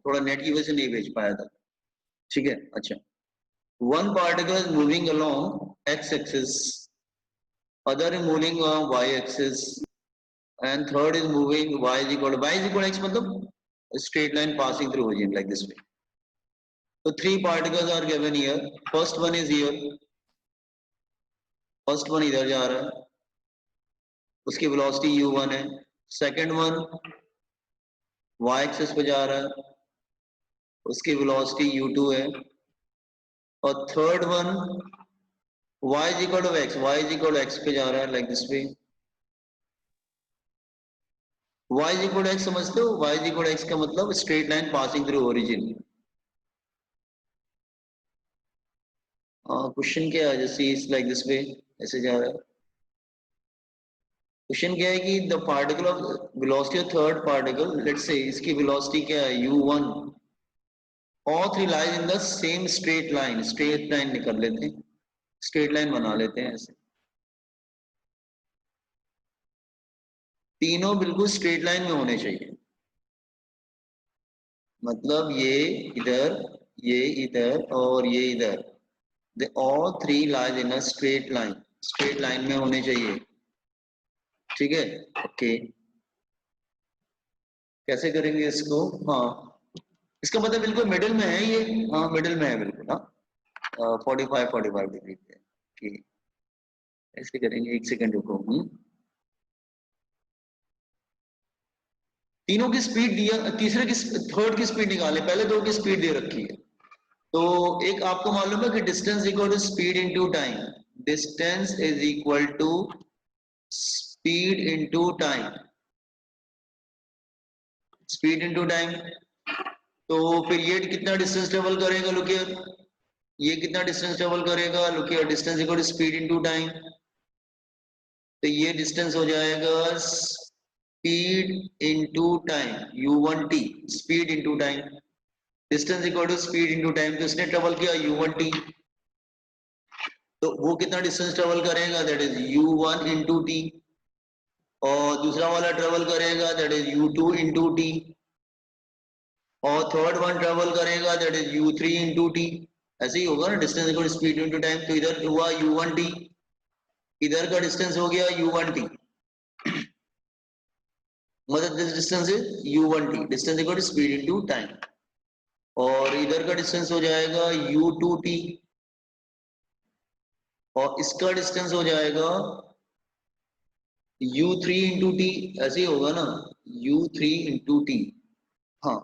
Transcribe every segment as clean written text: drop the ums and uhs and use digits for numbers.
थोड़ा नेट की वजह से नहीं भेज पाया था, ठीक है। अच्छा, one particle is moving along X axis, other is moving on Y axis, and third is moving y is equal x, मतलब straight line passing through origin like this way. So three particles are given here. First one is here, first one इधर जा रहा है, उसकी velocity u1 है. Second one y axis पे जा रहा है, उसकी वेलोसिटी u2 है. और third one y is equal to x पे जा रहा है like this way. y is equal to x समझते हो? y is equal to x का मतलब straight line passing through origin. Question क्या है? जैसे इस लाइक दिस वे ऐसे जा रहा है. क्वेश्चन क्या है कि the particle of velocity of third particle, let's say इसकी वेलोसिटी क्या है u1, all three lies in the same straight line. Straight line निकाल लेते हैं, स्ट्रेट लाइन बना लेते हैं ऐसे. तीनों बिल्कुल स्ट्रेट लाइन में होने चाहिए, मतलब ये इधर और ये इधर. They all three lies in a straight line, straight line में होने चाहिए, ठीक है. ओके, कैसे करेंगे इसको? हाँ, इसका मतलब बिल्कुल मिडिल में है ये. हाँ, मिडिल में है बिल्कुल. हाँ, 45 डिग्री पे. ठीक, ऐसे करेंगे. एक सेकंड रुको. तीनों की स्पीड दिया, तीसरे की थर्ड की स्पीड निकाले, पहले दो की स्पीड दे रखी है. तो एक आपको मालूम है कि distance equal to speed into time. Distance is equal to speed into time, speed into time. तो फिर ये कितना डिस्टेंस ट्रेवल करेगा? लुक हियर, ये कितना डिस्टेंस ट्रेवल करेगा? Look here, distance equal to speed into time. तो ये डिस्टेंस हो जाएगा speed into time, u1t, speed into time. Distance equal to speed into time. तो इसने ट्रेवल किया u1t, तो वो कितना डिस्टेंस ट्रेवल करेगा? That is u1 into T. और दूसरा वाला ट्रेवल करेगा that is u2 into T. और थर्ड वन ट्रेवल करेगा that is u3 into T. ऐसे ही होगा ना, distance equal to speed into time. तो इधर हुआ u1t, इधर का डिस्टेंस हो गया u1t, मतलब this distance is u1t, distance equal to speed into time. और इधर का डिस्टेंस हो जाएगा u2t, और इसका डिस्टेंस हो जाएगा u3 इंटू टी. ऐसे ही होगा ना, u3 इंटू टी. हाँ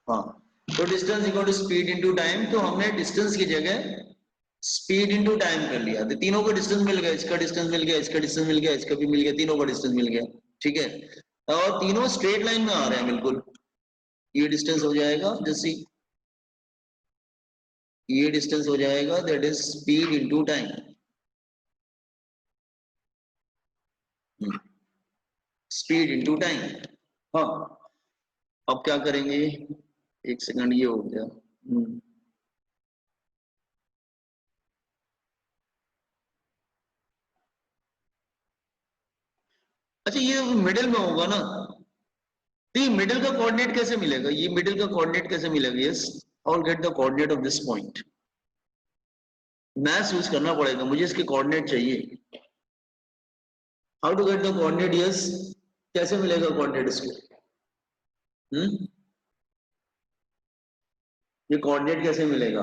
हाँ, तो distance equal to speed into time. तो हमने डिस्टेंस की जगह स्पीड इंटू टाइम कर लिया. तो तीनों का डिस्टेंस मिल गया, इसका डिस्टेंस मिल गया, इसका डिस्टेंस मिल गया, इसका भी मिल गया, तीनों का डिस्टेंस मिल गया, ठीक है. और तीनों स्ट्रेट लाइन में आ रहे हैं बिल्कुल. ये डिस्टेंस हो जाएगा, जैसे ये डिस्टेंस हो जाएगा that is speed into time. Speed into time. हाँ, अब क्या करेंगे? एक सेकंड, ये हो गया. अच्छा, ये मिडिल में होगा ना, तो ये मिडिल का कोऑर्डिनेट कैसे मिलेगा? ये मिडिल का कोऑर्डिनेट कैसे मिलेगा? Yes, I will get the coordinate of this point. Maths use करना पड़ेगा मुझे, इसके कोऑर्डिनेट चाहिए. How to get the coordinate? Yes, कैसे मिलेगा कोऑर्डिनेट इसको? ये कोऑर्डिनेट कैसे मिलेगा?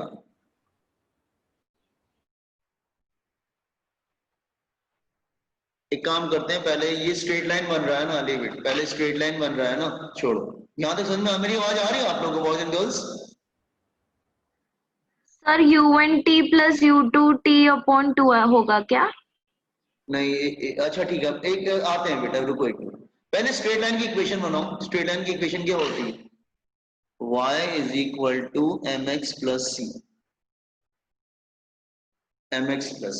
एक काम करते हैं, पहले ये स्ट्रेट लाइन बन रहा है ना, लीव इट. पहले स्ट्रेट लाइन बन रहा है ना, छोड़ो. यहां तक समझ में मेरी आवाज आ रही है आप लोगों को, boys and girls? Sir u1t plus u2t upon 2 होगा क्या? नहीं, अच्छा ठीक है, एक आते हैं बेटा, रुको एक मिनट. पहले स्ट्रेट लाइन की इक्वेशन बनाओ. स्ट्रेट लाइन की इक्वेशन क्या होती है? y is equal to mx plus c. mx plus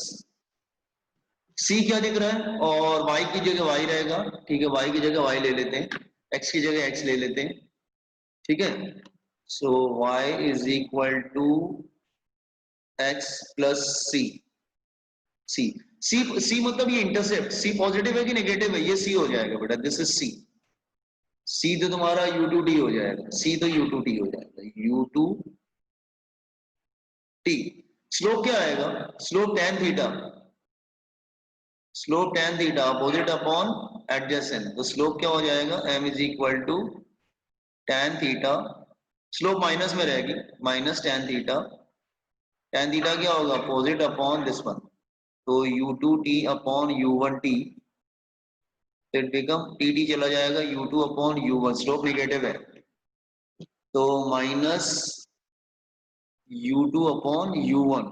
c क्या दिख रहा है? और y की जगह y रहेगा, ठीक है. y की जगह y ले लेते हैं, x की जगह x ले लेते हैं, ठीक है. So y is equal to x plus c. C c c मतलब ये इंटरसेप्ट. सी पॉजिटिव है कि नेगेटिव है? ये सी हो जाएगा बेटा, दिस इज सी. सी तो तुम्हारा u2t हो जाएगा, सी तो u2t हो जाएगा, u2t। स्लोप क्या आएगा? Slope tan theta, slope tan theta opposite upon adjacent, तो स्लोप क्या हो जाएगा? m is equal to tan theta, slope minus में रहेगी, minus tan theta, tan theta क्या होगा? अपोजिट अपॉन दिस वन, तो u2t upon u1t, it become T चला जाएगा u2 upon u1, slope negative है तो माइनस u2 अपॉन u1।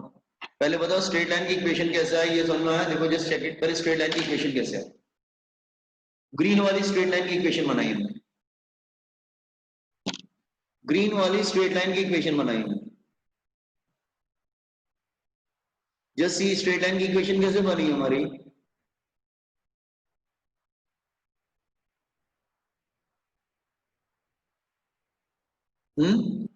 पहले बताओ स्ट्रेट लाइन की इक्वेशन कैसा है, ये समझ में आया? देखो जस्ट चेक इट, पहले स्ट्रेट लाइन की इक्वेशन कैसे है? ग्रीन वाली स्ट्रेट लाइन की इक्वेशन बनाई हमने, ग्रीन वाली स्ट्रेट लाइन की इक्वेशन बनाई हमने। जस्ट सी स्ट्रेट लाइन की इक्वेशन कैसे बनी हमारी? हम्म,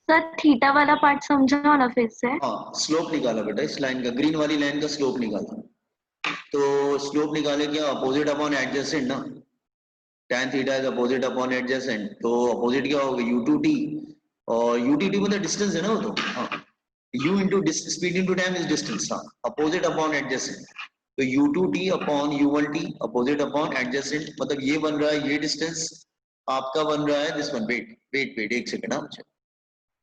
सर थीटा वाला पार्ट समझाओ ना फिर से। हाँ स्लोप निकाला बेटा, इस लाइन का, ग्रीन वाली लाइन का स्लोप निकाला, तो स्लोप निकाले क्या? अपोजिट अपॉन एडजेसेंट ना, tan theta is opposite upon adjacent, तो अपोजिट क्या होगा? u2t, और u2t मतलब डिस्टेंस है ना वो, तो हाँ u into speed into time is distance, हाँ अपोजिट अपॉन एडजेसेंट, तो u2t upon u1t opposite upon adjacent, मतलब ये बन रहा है ये डिस्टेंस, आपका बन रहा है this one, wait wait wait एक सेकंड, हाँ मुझे,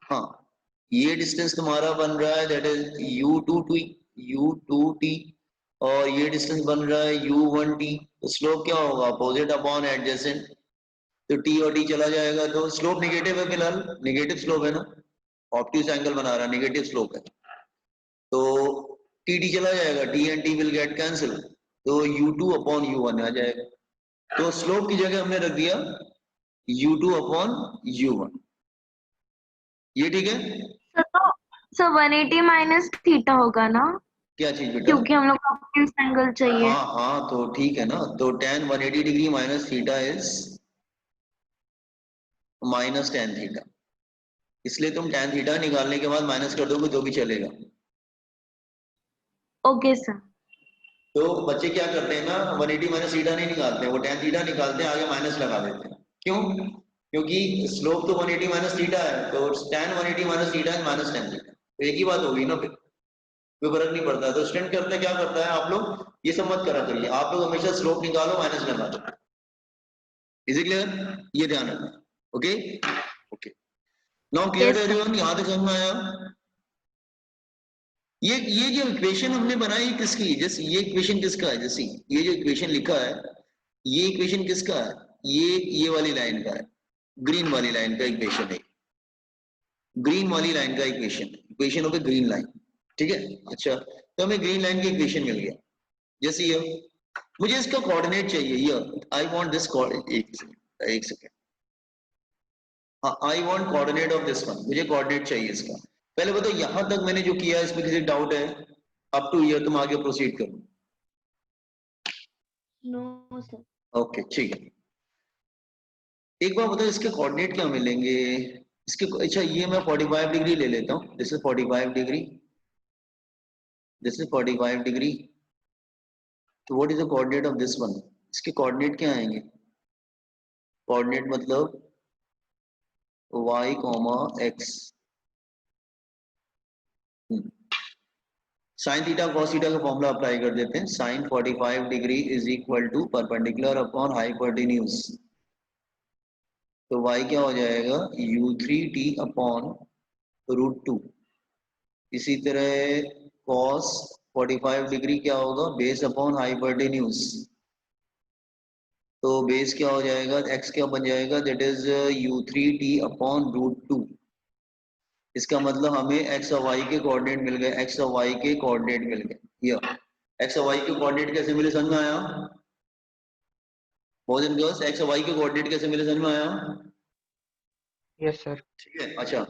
हाँ ये डिस्टेंस तुम्हारा बन रहा है दैट इज u2t, और ये डिस्टेंस बन रहा है u1t, तो स्लोप क्या होगा? अपोजिट अपॉन एडजेसेंट, तो t और t चला जाएगा, तो स्लोप निगेटिव है फिलहाल, निगेटिव स्लोप है ना, ऑब्ट्यूज एंगल बना रहा है, निगेटिव स्लोप है, तो टी चला जाएगा, t and t will get cancel, तो u2 अपॉन u1 आ जाएगा, तो स्लोप की जगह हमने रख दिया u2 अपॉन u1, ये ठीक है? सर तो सर 180 माइनस थीटा होगा ना, क्या चीज बेटा? क्योंकि हम लोग को ऑब्ट्यूज एंगल चाहिए। हाँ हाँ तो ठीक है ना, तो tan 180 degree minus theta is minus tan theta, इसलिए तुम tan थीटा निकालने के बाद माइनस कर दोगे तो भी चलेगा। Okay sir. तो बच्चे क्या करते हैं ना, 180 माइनस थीटा नहीं निकालते, वो tan थीटा निकालते हैं, आगे माइनस लगा देते हैं, क्यों? क्योंकि स्लोप तो 180 माइनस थीटा है, तो tan 180 माइनस थीटा है माइनस tan थीटा, तो एक ही बात होगी ना, फिर कोई फर्क नहीं पड़ता। तो स्टूडेंट करते क्या करता है, आप लोग ये सब मत करा करिए, आप लोग हमेशा स्लोप निकालो माइनस लगा दो, इज इट क्लियर? ये ध्यान रखना, okay okay, now clear too yes sir. Everyone, यहां तक समझ में आया? ये जो इक्वेशन हमने बनाई किसकी, जैसे ये इक्वेशन किसका है? जैसे ये जो इक्वेशन लिखा है, ये इक्वेशन किसका है? ये वाली लाइन का है, ग्रीन वाली लाइन का इक्वेशन है, ग्रीन वाली लाइन का equation, equation of A green line, ठीक है? अच्छा, तो हमें ग्रीन लाइन की इक्वेशन मिल गया, जैसे ये, मुझे इसका कोऑर्डिनेट चाहिए, ये आई वांट दिस, एक सेकेंड, हाँ I want coordinate of this one, मुझे कोऑर्डिनेट चाहिए इसका। पहले बताओ यहां तक मैंने जो किया है इसमें किसी डाउट है? अप टू ईयर तुम आगे प्रोसीड करो। No sir. ओके ठीक है, एक बार बताओ इसके कोऑर्डिनेट क्या मिलेंगे इसके? अच्छा ये मैं 45 डिग्री ले लेता हूँ, this is 45 degree, this is 45 degree, तो what is the coordinate of this one? इसके कोऑर्डिनेट क्या आएंगे? कोऑर्डिनेट मतलब y comma x, sine theta cos theta का फॉर्मूला अप्लाई कर देते हैं, sine 45 degree is equal to perpendicular upon hypotenuse, तो y क्या हो जाएगा? u3t अपॉन √2, इसी तरह cos 45 डिग्री क्या होगा? बेस अपॉन हाइपोटेन्यूज, तो बेस क्या हो जाएगा? x क्या बन जाएगा? दैट इज u3t अपॉन √2, इसका मतलब हमें x और y के कोऑर्डिनेट मिल गए, x और y के कोऑर्डिनेट मिल गए, ये x और y के कोऑर्डिनेट कैसे मिले समझ में आया? बॉयज एंड गर्ल्स, x और y के कोऑर्डिनेट कैसे मिले समझ में आया? Yes sir. ठीक है, अच्छा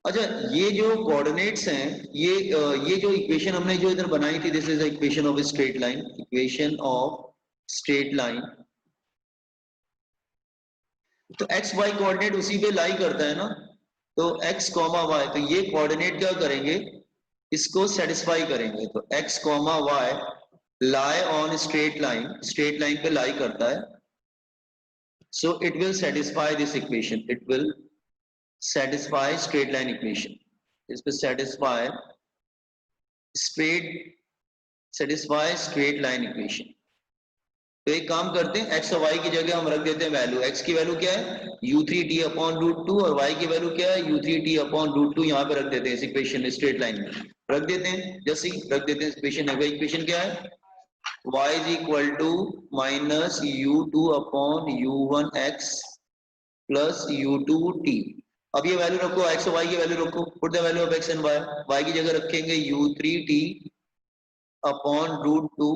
अच्छा, ये जो कोऑर्डिनेट्स हैं, ये जो इक्वेशन हमने जो इधर बनाई थी, this is the equation of straight line, equation of straight line, तो एक्स वाई कोऑर्डिनेट उसी पे लाई करता है ना, तो x कॉमा वाई, तो ये कोऑर्डिनेट क्या करेंगे, इसको सेटिस्फाई करेंगे। तो x comma Y lie on straight line पे लाई करता है, so it will satisfy this equation, it will satisfy straight line equation, इस पे straight satisfy straight line equation। तो एक काम करते हैं, x और y की जगह हम रख देते हैं वैल्यू। x की वैल्यू क्या है u3t अपॉन रूट टू, और y की वैल्यू क्या है u3t अपॉन रूट टू। यहाँ पे रख देते हैं इस इक्वेशन स्ट्रेट लाइन में रख देते हैं, जैसे ही रख देते हैं इक्वेशन है। इक्वेशन क्या है, y is equal to minus u2 upon u1 x plus u2 t। अब ये वैल्यू रखो, x और y की वैल्यू रखो, put the value of x and y की जगह रखेंगे u3t upon root two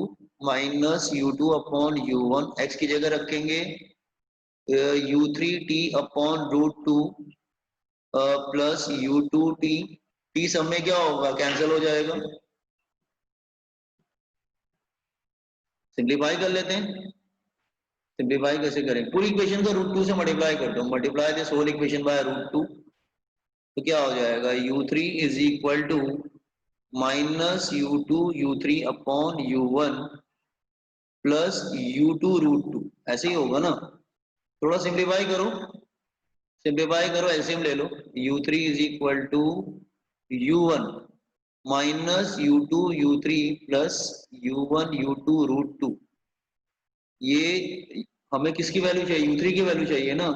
minus u2 upon u1, x की जगह रखेंगे u3t upon root two plus u2t। t सब में क्या होगा, कैंसिल हो जाएगा। सिंप्लीफाई कर लेते हैं। सिंप्लीफाई कैसे करें, पूरी इक्वेशन को रूट टू से मल्टीप्लाई कर दो, multiply this whole equation by root two, तो क्या हो जाएगा u3 is equal to minus u2 u3 upon u1 plus u2 root two, ऐसे ही होगा ना। थोड़ा सिंप्लीफाई करो, सिंप्लीफाई करो, एलसीएम ले लो। u3 is equal to u1 minus u2 u3 plus u1 u2 root two. ये हमें किसकी वैल्यू चाहिए, u3 की वैल्यू चाहिए ना।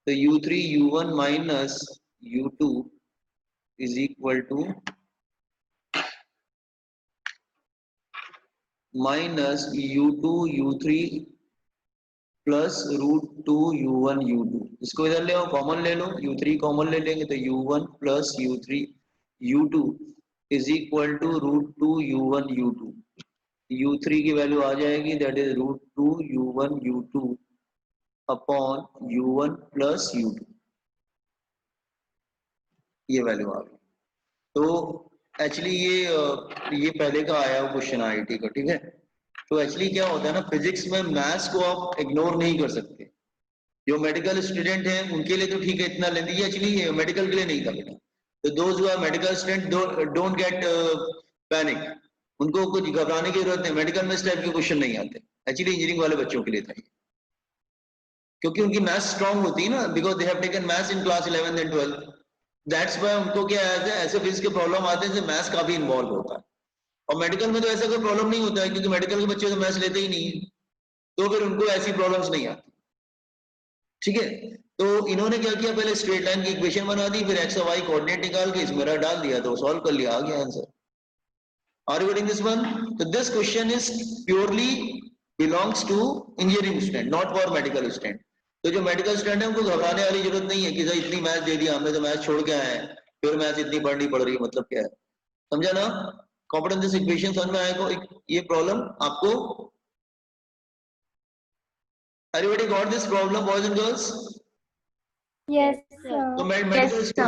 तो u3 u1 minus u2 is equal to minus u2 u3 plus root two u1 u2। इसको इधर ले आओ, कॉमन ले लो, u3 कॉमन ले लेंगे तो u1 plus u3 u2 is equal to root two u1 u2। u3 की वैल्यू आ जाएगी, that is root two u1 u2 upon u1 plus u2, ये वैल्यू आ गई। तो एक्चुअली ये पहले का आया हुआ क्वेश्चन आईआईटी का, ठीक है। तो एक्चुअली क्या होता है ना, फिजिक्स में मैथ्स को आप इग्नोर नहीं कर सकते। जो मेडिकल स्टूडेंट हैं उनके लिए तो ठीक है, इतना लेंदी, ये एक्चुअली मेडिकल के लिए नहीं था बेटा। तो those who are medical student don't get panic, उनको कुछ घबराने की जरूरत नहीं, मेडिकल में इस टाइप के क्वेश्चन नहीं आते। एक्चुअली इंजीनियरिंग वाले बच्चों के लिए था ये, क्योंकि उनकी मैथ्स स्ट्रांग होती है ना, because they have taken maths in class 11th and 12th। That's why उनको क्या है, ऐसे फिजिक्स के प्रॉब्लम आते हैं, मैथ्स काफी इन्वॉल्व होता है। और मेडिकल में तो ऐसा कोई प्रॉब्लम नहीं होता है, क्योंकि मेडिकल के बच्चे तो मैथ्स लेते ही नहीं है, तो फिर उनको ऐसी प्रॉब्लम्स नहीं आती, ठीक है। तो इन्होंने क्या किया, पहले स्ट्रेट लाइन की इक्वेशन बना दी, फिर एक्स और वाई कोऑर्डिनेट निकाल के इसमें डाल दिया, तो सॉल्व कर लिया, आ गया answer. Are you getting this one? तो this question is purely belongs to engineering student, not for medical student. तो जो मेडिकल स्टूडेंट है उनको घबराने वाली जरूरत नहीं है कि सर इतनी मैथ दे दिया हमने, तो मैथ छोड़ के आए हैं, फिर मैथ इतनी पढ़नी पड़ रही है, मतलब क्या है, समझा ना। कॉम्पिटेंस दिस इक्वेशन समझ में आएगा ये प्रॉब्लम आपको। Everybody got this problem boys and girls? Yes, तो sir. Yes, sir.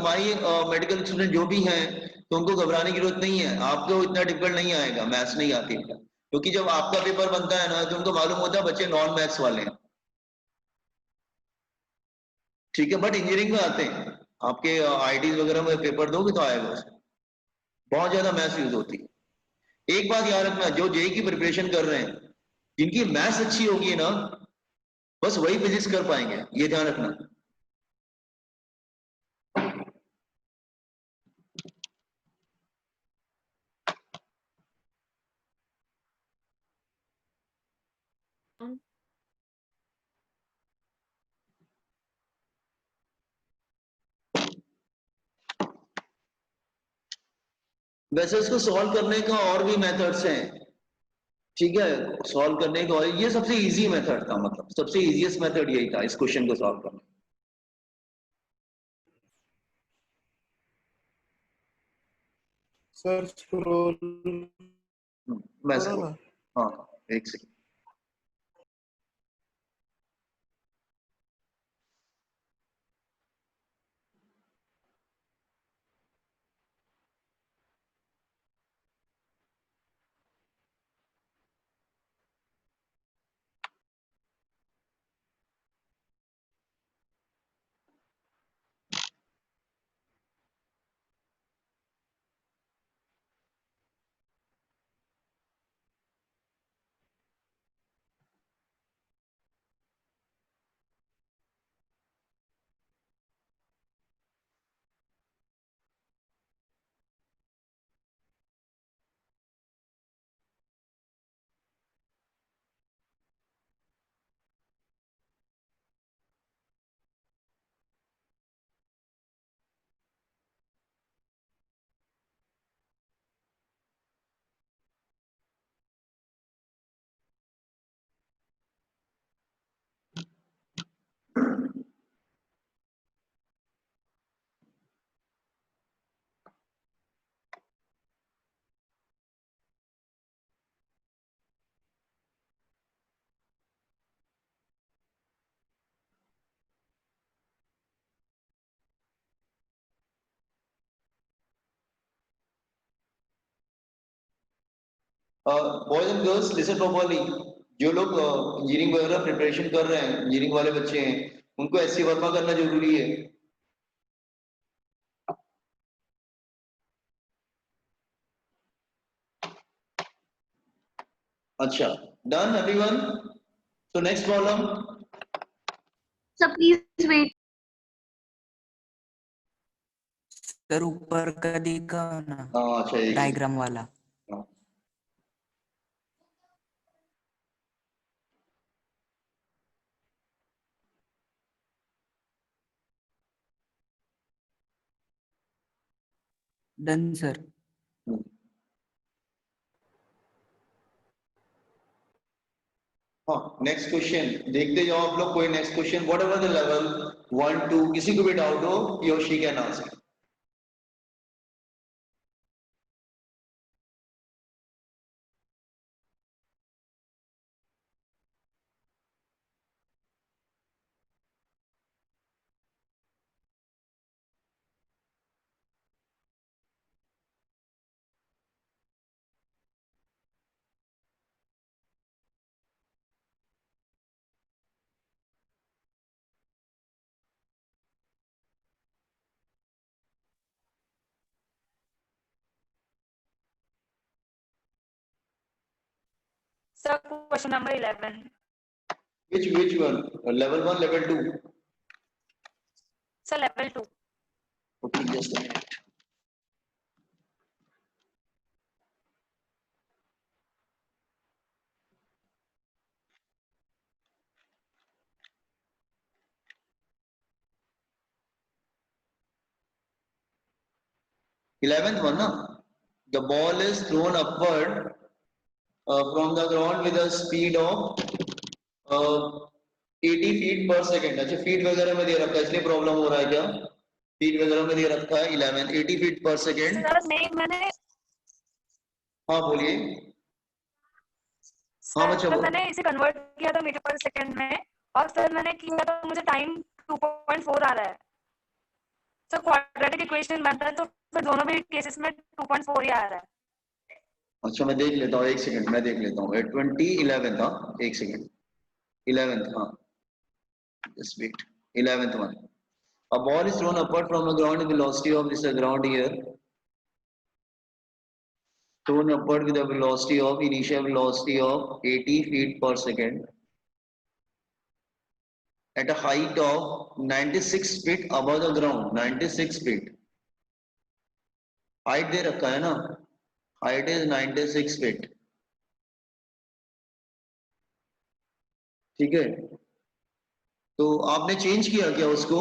My medical student जो भी हैं, तो उनको घबराने की जरूरत नहीं है, आपको इतना डिफिकल्ट नहीं आएगा, मैथ्स नहीं आती है। क्योंकि जब आपका पेपर बनता है ना, तो उनको मालूम होता है बच्चे नॉन मैथ्स वाले हैं, ठीक है। बट इंजीनियरिंग में आते हैं, आपके आईटी वगैरह में पेपर दोगे तो आएगा उसमें, बहुत ज्यादा मैथ्स यूज होती है। एक बात याद रखना, जो जेई की प्रिपरेशन कर रहे हैं, जिनकी मैथ्स अच्छी होगी ना, बस वही फिजिक्स कर पाएंगे, ये ध्यान रखना। वैसे इसको सॉल्व करने का और भी मेथड्स हैं, ठीक है। सॉल्व करने का, और ये सबसे इजी मेथड था, मतलब सबसे इजीएस्ट मेथड यही था इस क्वेश्चन को सॉल्व करने। सर स्क्रॉल मैं करो से ना। हाँ हाँ, एक second. Boys and girls listen properly, जो लोग इंजीनियरिंग वगैरह प्रिपरेशन कर रहे हैं, इंजीनियरिंग वाले बच्चे हैं, उनको एससी वर्मा करना जरूरी है। अच्छा, डन एवरीवन। तो next problem. Sir please wait. Sir ऊपर का दिखा ना, अच्छा, एक डायग्राम वाला। हाँ। Done sir. हाँ, नेक्स्ट क्वेश्चन देखते जाओ आप लोग। कोई next question whatever the level 1 2, किसी को भी डाउट हो he or she can ask। Sir, question number 11. Which one? Level 1, level 2? Sir, level 2. Okay, just a minute. Eleventh one, na? The ball is thrown upward from the ground with a speed of 80 feet per second। अच्छा, feet वगैरह में दे रखा है, इसलिए problem हो रहा है क्या? फीट वगैरह में दे रखा है 11 80 feet per second। Sir, नहीं मैंने हाँ बोलिए। हाँ बच्चा सर मैंने इसे कन्वर्ट किया था मीटर पर सेकंड में, और फिर मैंने किया तो मुझे टाइम 2.4 आ रहा है। सर क्वाड्रेटिक इक्वेशन बनता है तो फिर दोनों भी केसेस में 2.4 ही आ रहा है। अच्छा, मैं देख लेता हूँ, एक सेकंड मैं देख लेता हूँ। 20 11 था, एक सेकंड। 11th, हाँ, just wait। 11th one, a ball is thrown upward from a ground with velocity of this ground here, thrown upward with a velocity of initial velocity of 80 feet per second at a height of 96 feet above the ground। 96 feet height दे रखा है ना, height is 96 feet। ठीक है, तो आपने change किया क्या उसको?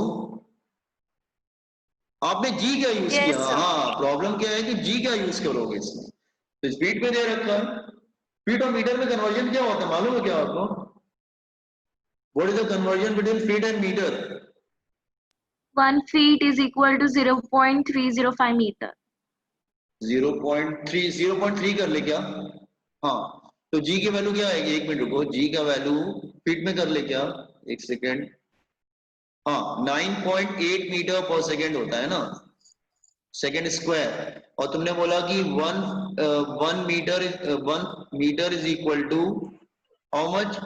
आपने जी क्या यूज Yes, किया? sir. हाँ, प्रॉब्लम क्या है कि जी क्या यूज करोगे इसमें? तो स्पीड पे दे रखा है, फीट और मीटर में कन्वर्जन क्या होता है मालूम है क्या आपको? What is the conversion between feet and metre? 1 feet is equal to 0.305 meter। 0.3 कर ले क्या? हाँ, तो जी की वैल्यू क्या आएगी? एक मिनट रुको, जी का वैल्यू फीट में कर ले क्या? एक सेकेंड। हाँ, 9.8 मीटर पर सेकेंड होता है ना, सेकेंड स्क्वायर। और तुमने बोला कि 1 metre is equal to how much?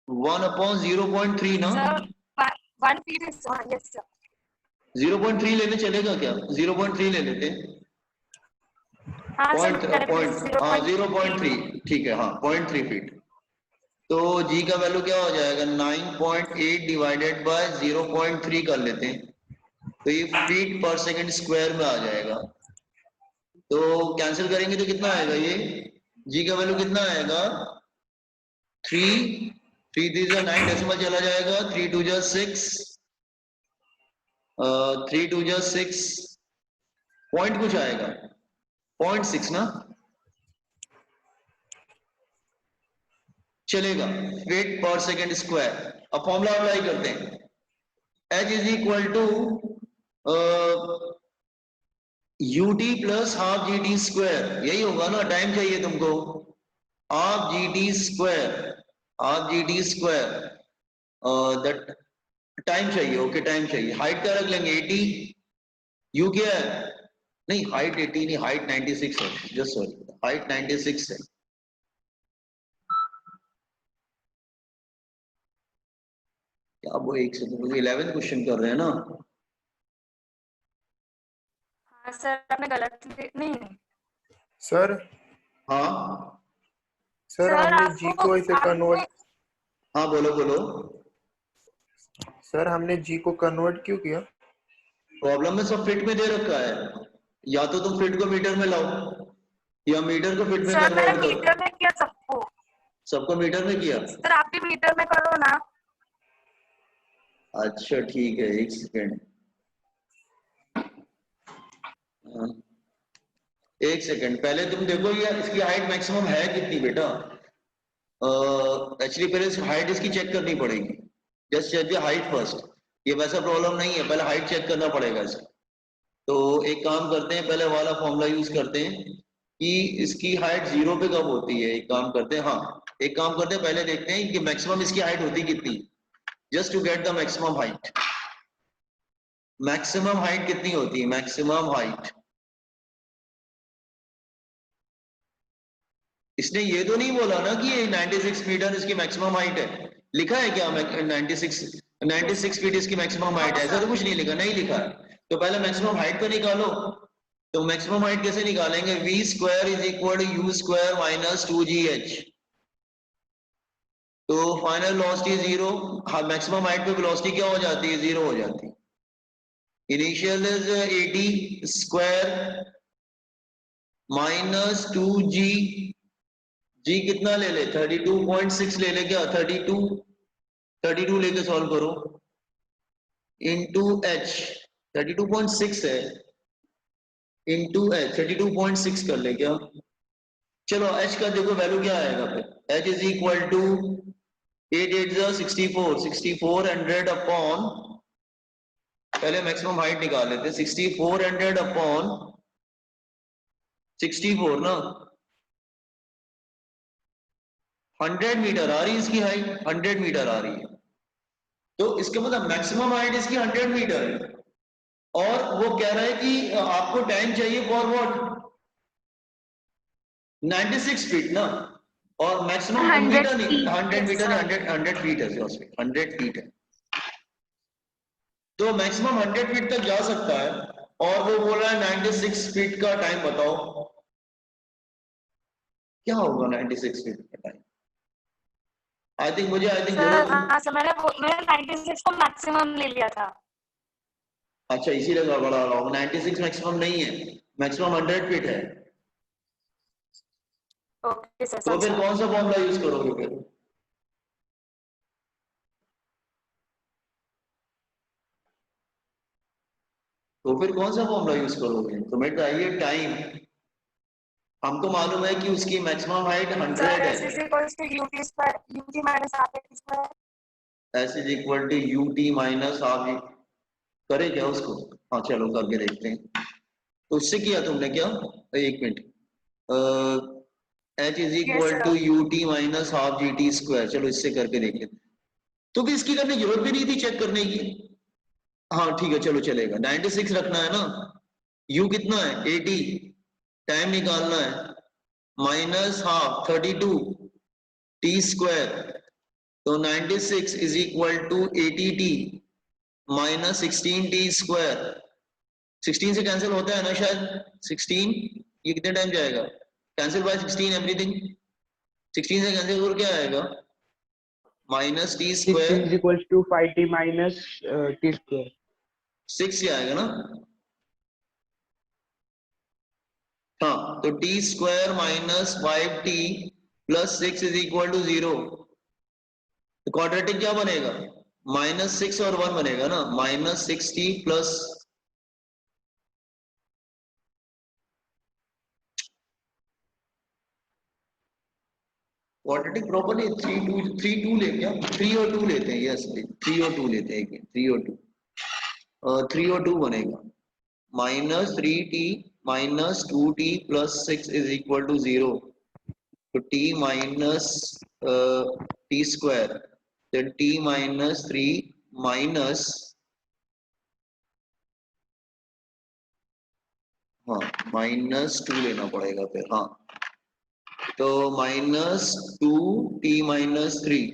1/0.3 ना? Sir, 1 feet is yes sir. 0.3 लेने चलेगा क्या? 0.3 ले लेते। हाँ सर, हाँ 0.3 ठीक है, हाँ 0.3 फीट। तो जी का वैल्यू क्या हो जाएगा? 9.8 डिवाइडेड बाय 0.3 कर लेते हैं, तो ये फीट पर सेकंड स्क्वायर में आ जाएगा। तो कैंसिल करेंगे तो कितना आएगा? ये जी का वैल्यू कितना आएगा? 3 3 3 9 डेसिमल चला जाएगा, 3 2 6, 3 2 6 पॉइंट कुछ आएगा, 0.6 ना चलेगा, फीट पर सेकंड स्क्वायर। अब फॉर्मूला अप्लाई करते हैं, H is equal to UT plus half G T square, यही होगा ना? टाइम चाहिए तुमको, half G T square, half G T square, that time चाहिए। ओके, टाइम चाहिए। हाइट क्या रख लेंगे? 80। यू क्या है? नहीं हाइट 80 नहीं, हाइट 96 है, जस्ट सॉरी, हाइट 96 है। क्या वो एक सेकंड, 11th क्वेश्चन कर रहे हैं ना? हाँ सर आपने गलत नहीं सर हाँ सर सर हमने आपको जी को इसे आपने कन्वर्ट हाँ बोलो बोलो। सर हमने जी को कन्वर्ट क्यों किया? प्रॉब्लम में सब फिट में दे रखा है, या तो तुम फिट को मीटर में लाओ या मीटर को फिट में सर मैंने कन्वर्ट मीटर करो। में किया सबको। सबको मीटर में किया? सर आप भी मीटर में करो ना। अच्छा ठीक है, एक सेकेंड, एक सेकेंड, पहले तुम देखो ये इसकी हाइट मैक्सिमम है कितनी बेटा। एक्चुअली पहले हाइट इसकी चेक करनी पड़ेगी, just check the height first. ये वैसा प्रॉब्लम नहीं है, पहले हाइट चेक करना पड़ेगा इसकी। तो एक काम करते हैं, पहले वाला फॉर्मूला यूज करते हैं कि इसकी हाइट 0 पे कब होती है। एक काम करते हैं, हाँ एक काम करते हैं, पहले देखते हैं कि मैक्सिमम इसकी हाइट होती कितनी, just to get the maximum height. Maximum height कितनी होती है? मैक्सिमम हाइट, इसने ये तो नहीं बोला ना कि ये 96 मीटर इसकी मैक्सिमम हाइट है। लिखा है क्या 96 फीट इसकी मैक्सिमम हाइट है? ऐसा तो कुछ नहीं लिखा, नहीं लिखा है। तो पहले मैक्सिमम हाइट तो निकालो। तो मैक्सिमम हाइट कैसे निकालेंगे? We square is equal to you square minus 2gh। तो फाइनल वेलोसिटी 0, मैक्सिमम हाइट पे वेलोसिटी क्या हो जाती है? 0 हो जाती है। Initial is 80 square minus 2g, जी कितना ले ले? 32.6 ले ले क्या? 32 लेके सॉल्व करो, इंटू एच 32.6 है, इंटू एच 32.6 कर ले क्या? चलो एच का देखो वैल्यू क्या आएगा फिर। H is equal to 8 8 6400 upon, पहले मैक्सिमम हाइट निकाल लेते, 6400 अपॉन 64 ना, 100 मीटर आ रही है इसकी हाइट, 100 मीटर आ रही है। तो इसका मतलब मैक्सिमम हाइट इसकी 100 मीटर है। और वो कह रहा है कि आपको टाइम चाहिए फॉर व्हाट? 96 फीट ना, और मैक्सिमम 100 मीटर नहीं, feet. 100 metre sir. 100 फीट है, 100 फीट है। तो मैक्सिमम 100 फीट तक जा सकता है, और वो बोल रहा है 96 फीट का टाइम बताओ। क्या होगा 96 फीट का टाइम? आई थिंक सर हाँ सर मैंने 96 को मैक्सिमम ले लिया था। अच्छा इसीलिए गड़बड़ा रहा होगा। 96 मैक्सिमम नहीं है, मैक्सिमम 100 फीट है। ओके सर तो फिर सर कौन सा फॉर्मूला यूज करोगे फिर? तो फिर कौन सा फॉर्मूला यूज करोगे? तुम्हें चाहिए टाइम। हमको मालूम है कि उसकी मैक्सिमम हाइट 100 सर है। S is equal to u t square u t minus half h square. S is equal to u t minus half. करे क्या उसको? हाँ चलो करके देखते हैं। तो उससे किया तुमने क्या? एक मिनट, h is yes equal to sir u t minus half G T square. चलो इससे करके देखते हैं। तो भी इसकी करने की जरूरत भी नहीं थी चेक करने की। हाँ ठीक है चलो चलेगा, 96 रखना है ना। u कितना है? 80, टाइम निकालना है, माइनस हाफ 32 टी स्क्वायर। तो 96 is equal to 80t minus 16t square. 16 से कैंसिल होता है ना शायद, 16, ये कितने टाइम जाएगा? Cancel bye 16 everything. 16 से कैंसिल कर क्या आएगा? Minus t 16 square, is equals to 5t minus t square. 6 ही आएगा ना। हाँ तो t square minus 5t plus 6 is equal to 0। तो क्वाड्रेटिक क्या बनेगा? -6 और 1 बनेगा ना, -6t प्लस क्वाड्रेटिक प्रॉपर नहीं, 3 2 ले क्या? 3 और 2 लेते हैं, यस 3 और 2 लेते हैं, 3 और 2, 3 और 2 बनेगा -3t minus 2t plus 6 is equal to 0। तो t minus t square, then t minus 3 minus हाँ -2 लेना पड़ेगा फिर, हाँ तो -2 t-3,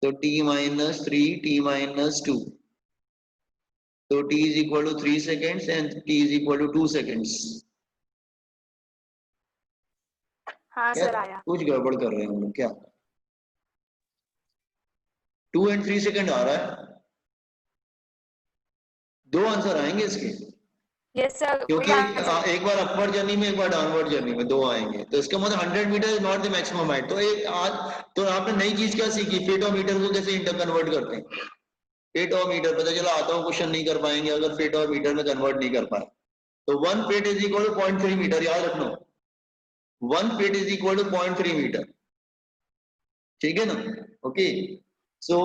तो t-3 t-2, तो t is equal to 3 seconds and t is equal to 2 seconds. हाँ क्या सर आया। कुछ गड़बड़ कर रहे हैं हम लोग क्या? 2 and 3 सेकंड आ रहा है, दो आंसर आएंगे इसके, यस सर, क्योंकि वही आंसर। एक बार अपवर्ड जर्नी में एक बार डाउनवर्ड जर्नी में दो आएंगे, तो इसका मतलब 100 metre is not the maximum height. तो एक आज तो आपने नई चीज क्या सीखी, फीट और मीटर को कैसे इंटर कन्वर्ट करते हैं। फीट और मीटर पता चला आता हूँ क्वेश्चन नहीं कर पाएंगे अगर फीट और मीटर में कन्वर्ट नहीं कर पाए। तो 1 feet is equal to 0.3 metre, याद रखना 1 feet is equal to 0.3 metre, ठीक है ना? ओके सो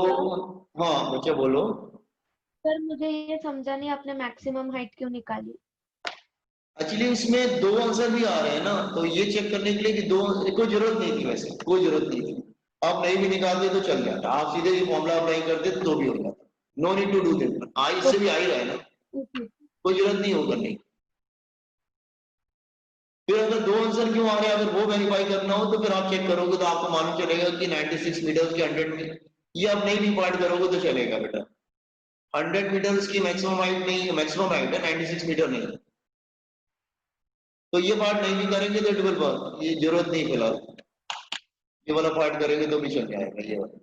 हाँ बच्चा बोलो। सर मुझे ये समझा नहीं, आपने मैक्सिमम हाइट क्यों निकाली? एक्चुअली उसमें दो आंसर भी आ रहे हैं ना, तो ये चेक करने के लिए कि दो, कोई जरूरत नहीं थी, वैसे कोई जरूरत नहीं थी, आप नहीं भी निकालते तो चल जाता, आप सीधे ही फॉर्मूला अप्लाई करते तो भी हो जाता, no need to do that, I इससे भी आ ही रहा है ना, कोई जरूरत नहीं हो करने। फिर अगर दो आंसर क्यों आ रहे हैं, अगर वो वेरीफाई करना हो तो फिर आप चेक करोगे तो आपको मालूम चलेगा कि 96 मीटर के 100 में, ये आप नहीं डिवाइड करोगे तो चलेगा बेटा। 100 मीटर की मैक्सिमम हाइट नहीं है, मैक्सिमम हाइट है 96 मीटर नहीं है, तो ये पार्ट नहीं भी करेंगे तो डबल बात, ये जरूरत नहीं फिलहाल, ये वाला पार्ट करेंगे तो भी चल जाएगा ये वाला।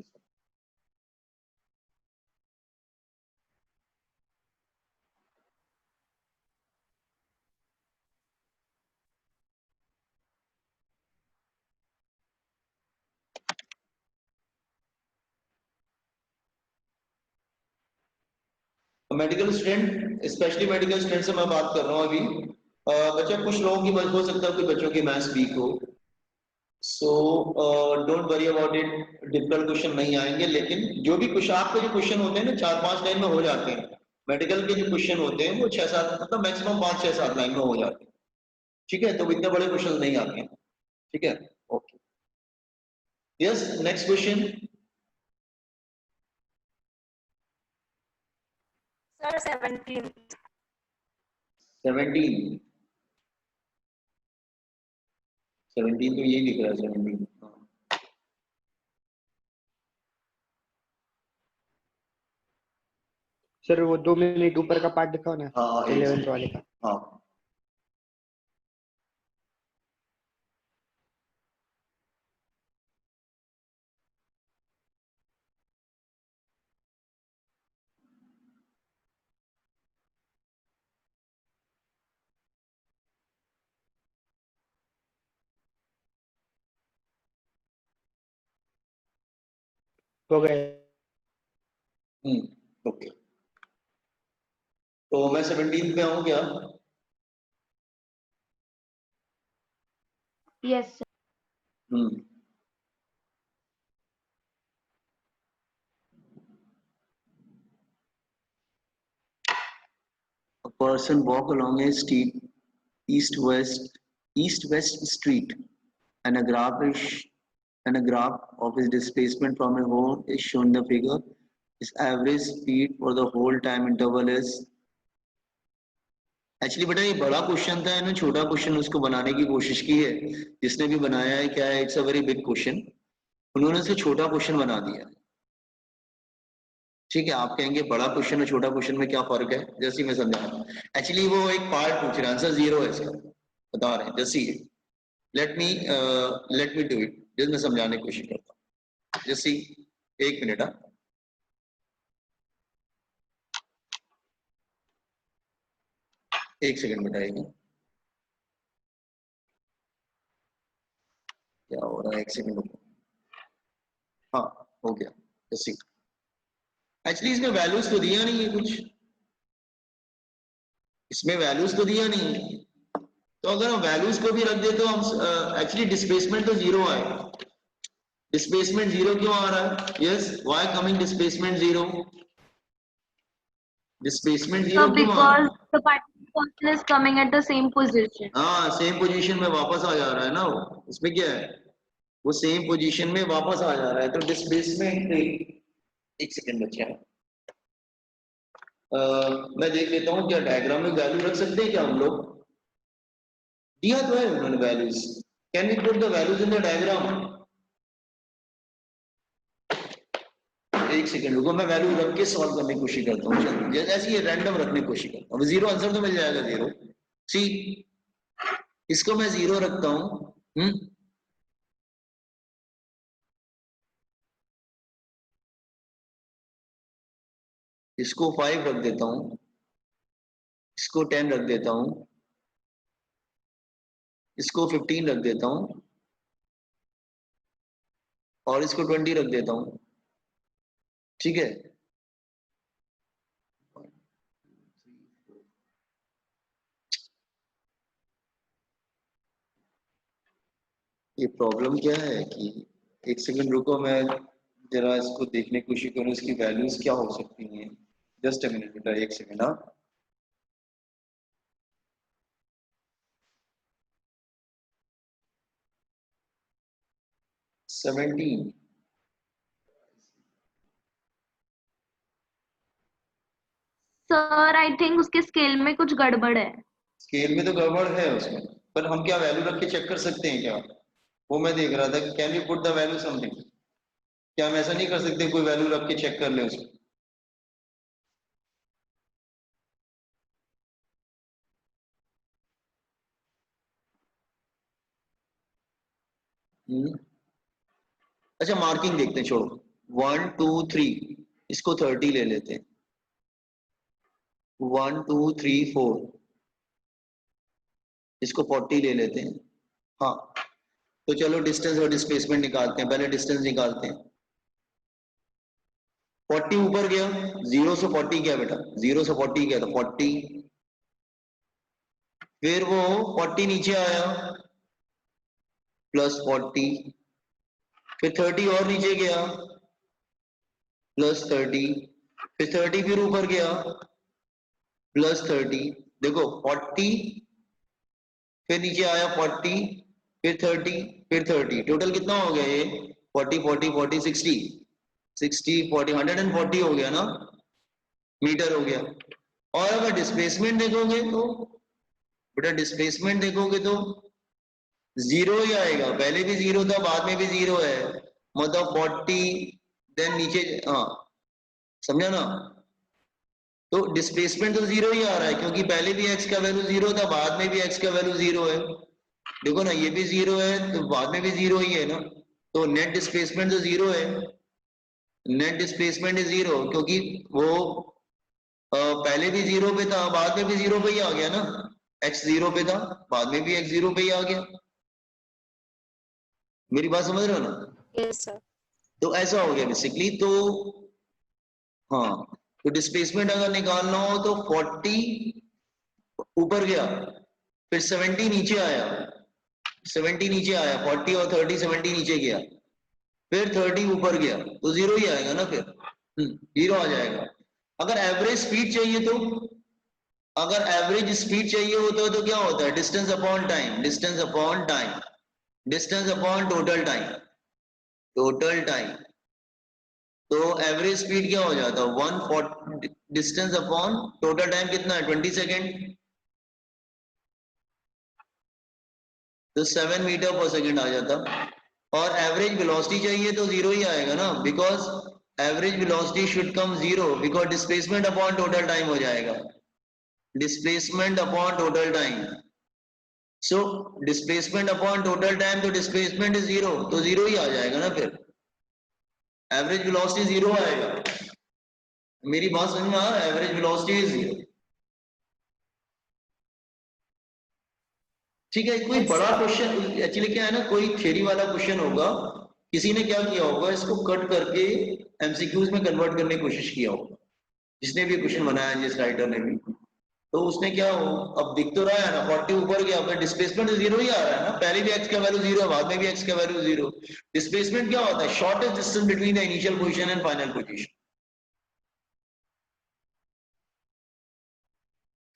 Medical student, specially medical student से मैं बात कर रहा हूँ अभी। बच्चा कुछ लोगों की हो सकता है, कुछ बच्चों की मैथ्स वीक हो, so don't worry about it, difficult question नहीं आएंगे, लेकिन जो भी क्वेश्चन आपके जो क्वेश्चन होते हैं ना 4-5 लाइन में हो जाते हैं, मेडिकल के जो क्वेश्चन होते हैं वो 6-7 मतलब मैक्सिमम 5-6-7 लाइन में हो जाते हैं, ठीक है? तो इतने बड़े क्वेश्चन नहीं आते हैं, ठीक है? Okay yes next question. Sir 17। 17 तो यही दिख रहा है 17। सर वो 2 मिनट ऊपर का पार्ट दिखाओ ना, हाँ 11th वाले का। हाँ हो गए। ओके तो मैं 17 पे आऊँ क्या? Yes sir. Hmm A person walk along a street east-west street, and a graph of his displacement from a home is shown. The figure his average speed for the whole time interval is। Actually बेटा ये बड़ा question था, इन्होंने छोटा question उसको बनाने की कोशिश की है, जिसने भी बनाया है क्या है, it's a very big question, उन्होंने इसे छोटा क्वेश्चन बना दिया, ठीक है? आप कहेंगे बड़ा क्वेश्चन और छोटा क्वेश्चन में क्या फर्क है, जैसे मैं समझा रहा हूँ। एक्चुअली वो एक पार्ट पूछ रहे हैं, आंसर 0 है इसका, बता रहे हैं जैसे लेट मी डू इट, जैसे मैं समझाने की कोशिश करता हूँ। जैसे एक मिनट, एक सेकंड बताएगी क्या हो रहा है, एक सेकंड रुको। हाँ हो गया, जैसे एक्चुअली इसमें वैल्यूज तो दिया नहीं है कुछ, इसमें वैल्यूज तो दिया नहीं है, तो अगर हम वैल्यूज को भी रख दे तो हम एक्चुअली डिस्प्लेसमेंट तो 0 आएगा, डिस्प्लेसमेंट 0 क्यों आ रहा है? Yes why coming displacement 0, displacement 0 So क्यों आ रहा है? because the particle is coming at the same position. हाँ सेम पोजीशन में वापस आ जा रहा है ना वो, उसमें क्या है, वो सेम पोजीशन में वापस आ जा रहा है, तो डिस्प्लेसमेंट, एक सेकंड बच्चा, मैं देख लेता हूँ क्या डायग्राम में वैल्यू रख सकते हैं क्या हम लोग? दिया तो है उन्होंने values, can we put the values in the diagram? एक सेकंड रुको, मैं वैल्यू रख के सॉल्व करने की कोशिश करता हूँ, जैसे ये रैंडम रखने की कोशिश करता हूँ। जीरो आंसर तो मिल जाएगा, जीरो। सी इसको मैं जीरो रखता हूँ, इसको 5 रख देता हूँ, इसको 10 रख देता हूँ, इसको 15 रख देता हूँ और इसको 20 रख देता हूँ। ठीक है, ये प्रॉब्लम क्या है कि एक सेकंड रुको, मैं जरा इसको देखने की कोशिश करूँ इसकी वैल्यूज क्या हो सकती हैं। जस्ट अ मिनट बेटा, एक सेकंड। हाँ, सेवेंटीन सर आई थिंक उसके स्केल में कुछ गड़बड़ है। स्केल में तो गड़बड़ है उसमें, पर हम क्या वैल्यू रख के चेक कर सकते हैं क्या? वो मैं देख रहा था कि can you put the value something, क्या हम ऐसा नहीं कर सकते कोई वैल्यू रख के चेक कर ले उसको? अच्छा मार्किंग देखते हैं, छोड़ो। 1 2 3, इसको 30 ले लेते हैं। 1 2 3 4, इसको 40 ले लेते हैं। हाँ, तो चलो डिस्टेंस और डिस्प्लेसमेंट निकालते हैं। पहले डिस्टेंस निकालते हैं। 40 ऊपर गया, 0 से 40 गया बेटा, 0 से 40 गया तो 40, फिर वो 40 नीचे आया प्लस 40, फिर 30 और नीचे गया प्लस 30, फिर 30 फिर ऊपर गया प्लस 30। देखो 40 फिर नीचे आया 40, फिर 30, फिर 30, टोटल कितना हो गया ये? 40 40 40 60 60 40 140 हो गया ना, मीटर हो गया। और अगर डिस्प्लेसमेंट देखोगे तो बेटा, डिस्प्लेसमेंट देखोगे तो जीरो ही आएगा, पहले भी जीरो था बाद में भी जीरो है, मतलब 40 देन नीचे। हाँ समझा ना? तो डिस्प्लेसमेंट तो जीरो ही आ रहा है क्योंकि पहले भी एक्स का वैल्यू जीरो था, बाद में भी एक्स का वैल्यू जीरो है। देखो ना, ये भी जीरो है तो बाद में भी जीरो ही है ना, तो नेट डिस्प्लेसमेंट तो जीरो है। नेट डिस्प्लेसमेंट इज जीरो क्योंकि वो पहले भी जीरो पे था, बाद में भी जीरो पे ही आ गया ना। एक्स जीरो पे था, बाद में भी एक्स जीरो पे ही आ गया। मेरी बात समझ रहे हो ना? Yes sir. तो ऐसा हो गया बेसिकली। तो हाँ, तो डिस्प्लेसमेंट अगर निकालना हो तो 40 ऊपर गया, फिर 70 नीचे आया, 70 नीचे आया, 40 और 30 70 नीचे गया, फिर 30 ऊपर गया, तो जीरो ही आएगा ना, फिर जीरो आ जाएगा। अगर एवरेज स्पीड चाहिए तो, अगर एवरेज स्पीड चाहिए होता है तो क्या होता है? Distance upon time, distance upon time, distance upon total time, total time. तो एवरेज स्पीड क्या हो जाता है? 140 डिस्टेंस अपॉन टोटल टाइम कितना है? 20 सेकेंड, तो 7 मीटर पर सेकेंड आ जाता। और एवरेज वेलोसिटी चाहिए तो जीरो ही आएगा ना, because average velocity should come zero, because displacement upon total time हो जाएगा, displacement upon total time. So displacement upon total time, तो डिस्प्लेसमेंट इज जीरो, तो जीरो ही आ जाएगा ना, फिर एवरेज वेलोसिटी जीरो आएगा। मेरी बात समझ में आ रहा है? Average velocity is zero. ठीक है, कोई बड़ा क्वेश्चन एक्चुअली क्या है ना, कोई थ्योरी वाला क्वेश्चन होगा, किसी ने क्या किया होगा, इसको कट करके एमसीक्यूज में कन्वर्ट करने की कोशिश किया होगा, जिसने भी क्वेश्चन बनाया, जिस राइटर ने भी। तो उसने क्या हो, अब दिख तो रहा है ना 40 ऊपर गया, फिर डिस्प्लेसमेंट जीरो ही आ रहा है ना, पहले भी एक्स का वैल्यू जीरो है, बाद में भी एक्स का वैल्यू जीरो। डिस्प्लेसमेंट क्या होता है? Shortest distance between the initial position and final position.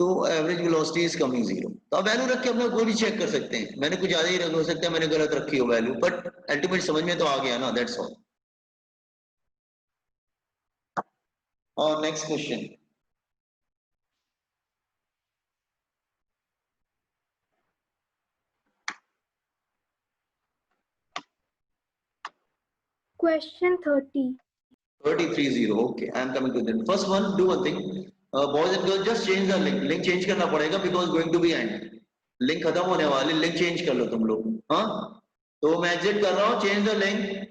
तो average velocity is coming zero. तो अब वैल्यू रख के अपने कोई भी चेक कर सकते हैं, मैंने कुछ ज्यादा ही रख हो सकता है, मैंने गलत रखी हो वैल्यू, बट अल्टीमेट समझ में तो आ गया ना, दैट्स ऑल। और next question, Question 30. 30. Okay, I am coming to that. First one, do one thing. Boys and girls, just change the link. Link change करना पड़ेगा because going to be end. Link खत्म होने वाली, link change कर लो तुम लोग. हाँ? तो मैं exit कर रहा हूँ. Change the link.